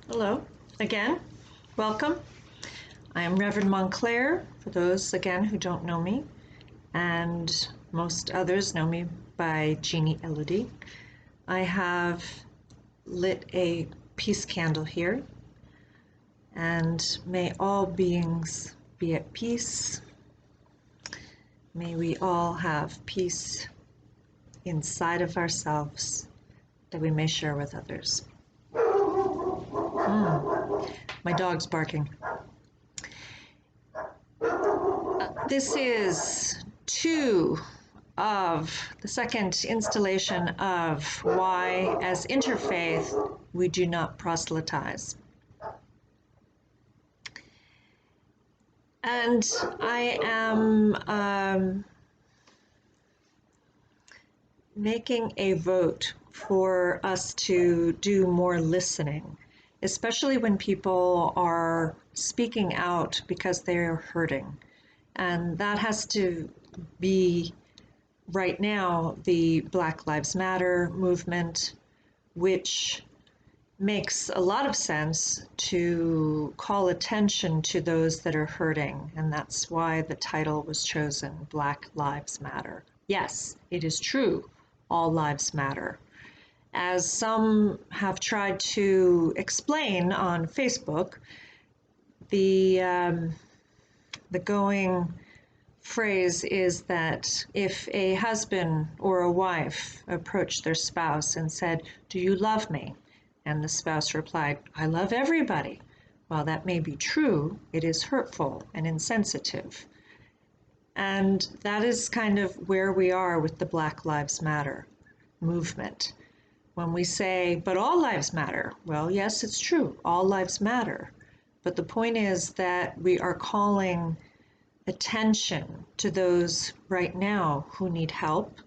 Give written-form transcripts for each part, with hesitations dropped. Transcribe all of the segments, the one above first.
Hello again. Welcome. I am Reverend Montclair, for those again who don't know me, and most others know me by Jeannie Elodie. I have lit a peace candle here, and may all beings be at peace. May we all have peace inside of ourselves that we may share with others. My dog's barking. This is two of the second installation of why, as Interfaith, we do not proselytize. And I am making a vote for us to do more listening, especially when people are speaking out because they're hurting. And that has to be, right now, the Black Lives Matter movement, which makes a lot of sense to call attention to those that are hurting. And that's why the title was chosen, Black Lives Matter. Yes, it is true, all lives matter. As some have tried to explain on Facebook, the going phrase is that if a husband or a wife approached their spouse and said, "Do you love me?" and the spouse replied, "I love everybody." While that may be true, it is hurtful and insensitive. And that is kind of where we are with the Black Lives Matter movement. When we say, but all lives matter, well, yes, it's true, all lives matter. But the point is that we are calling attention to those right now who need help,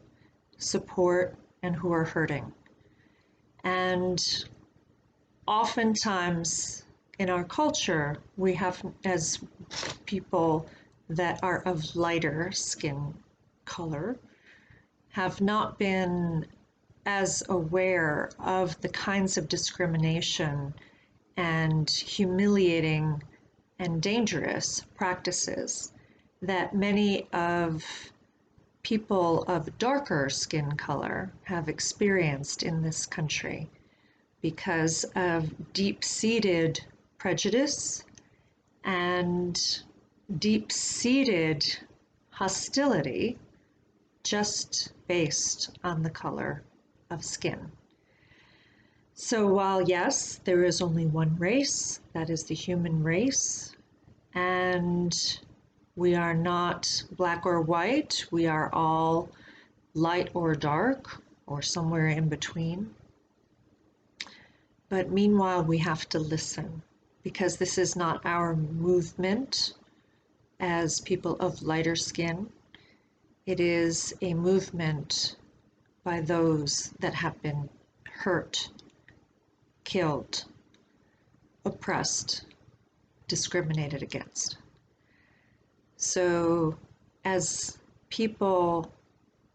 support, and who are hurting. And oftentimes in our culture, we have, as people that are of lighter skin color, have not been as aware of the kinds of discrimination and humiliating and dangerous practices that many of people of darker skin color have experienced in this country because of deep-seated prejudice and deep-seated hostility just based on the color of skin. So while yes, there is only one race, that is the human race, and we are not black or white, we are all light or dark, or somewhere in between. But meanwhile, we have to listen, because this is not our movement as people of lighter skin. It is a movement by those that have been hurt, killed, oppressed, discriminated against. So as people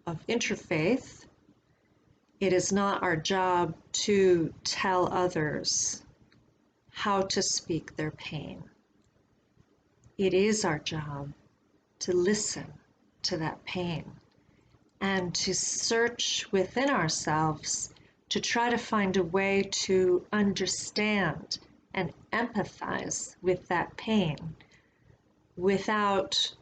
of interfaith, it is not our job to tell others how to speak their pain. It is our job to listen to that pain and to search within ourselves to try to find a way to understand and empathize with that pain without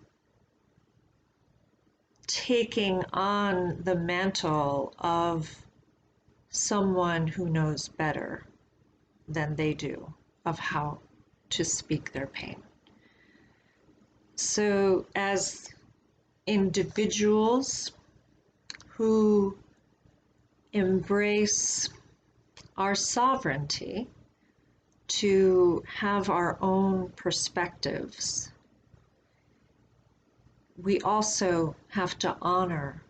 taking on the mantle of someone who knows better than they do of how to speak their pain. So as individuals who embrace our sovereignty to have our own perspectives, we also have to honor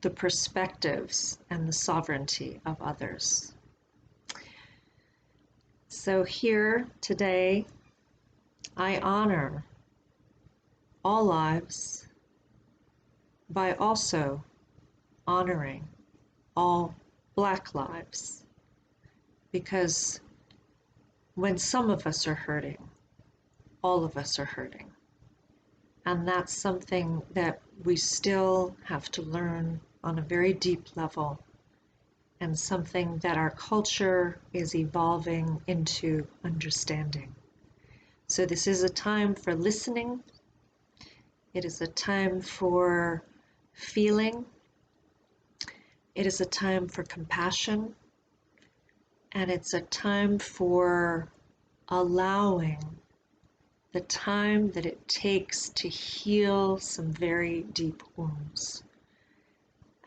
the perspectives and the sovereignty of others. So here today, I honor all lives by also honoring all Black lives, because when some of us are hurting, all of us are hurting. And that's something that we still have to learn on a very deep level, and something that our culture is evolving into understanding. So this is a time for listening. It is a time for feeling. It is a time for compassion. And it's a time for allowing the time that it takes to heal some very deep wounds.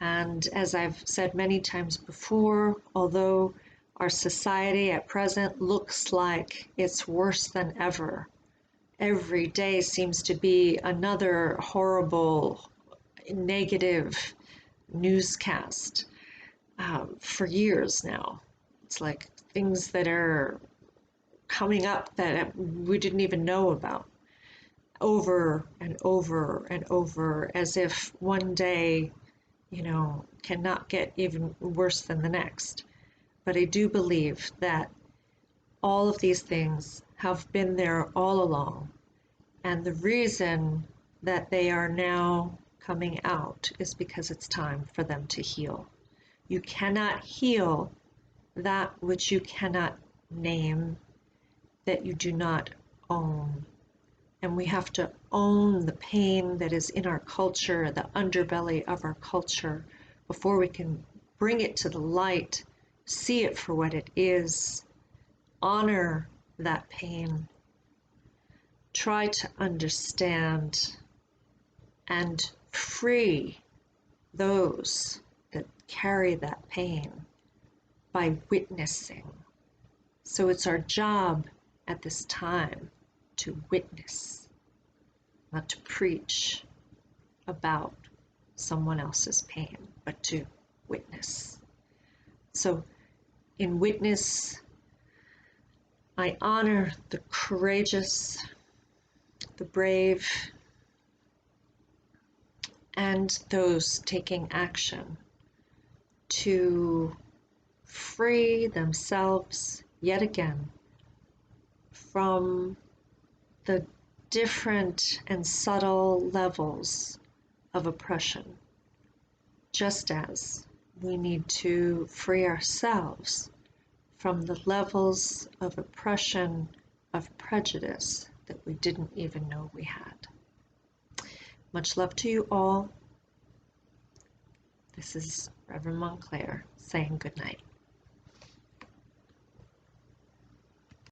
And as I've said many times before, although our society at present looks like it's worse than ever, every day seems to be another horrible, negative newscast for years now. It's like things that are coming up that we didn't even know about, over and over and over, as if one day, cannot get even worse than the next. But I do believe that all of these things have been there all along. And the reason that they are now coming out is because it's time for them to heal. You cannot heal that which you cannot name, that you do not own. And we have to own the pain that is in our culture, the underbelly of our culture, before we can bring it to the light, see it for what it is, honor that pain, try to understand and free those that carry that pain by witnessing. So it's our job at this time to witness, not to preach about someone else's pain, but to witness. So in witness, I honor the courageous, the brave, and those taking action to free themselves yet again from the different and subtle levels of oppression, just as we need to free ourselves from the levels of oppression, of prejudice that we didn't even know we had. Much love to you all. This is Reverend Montclair saying good night.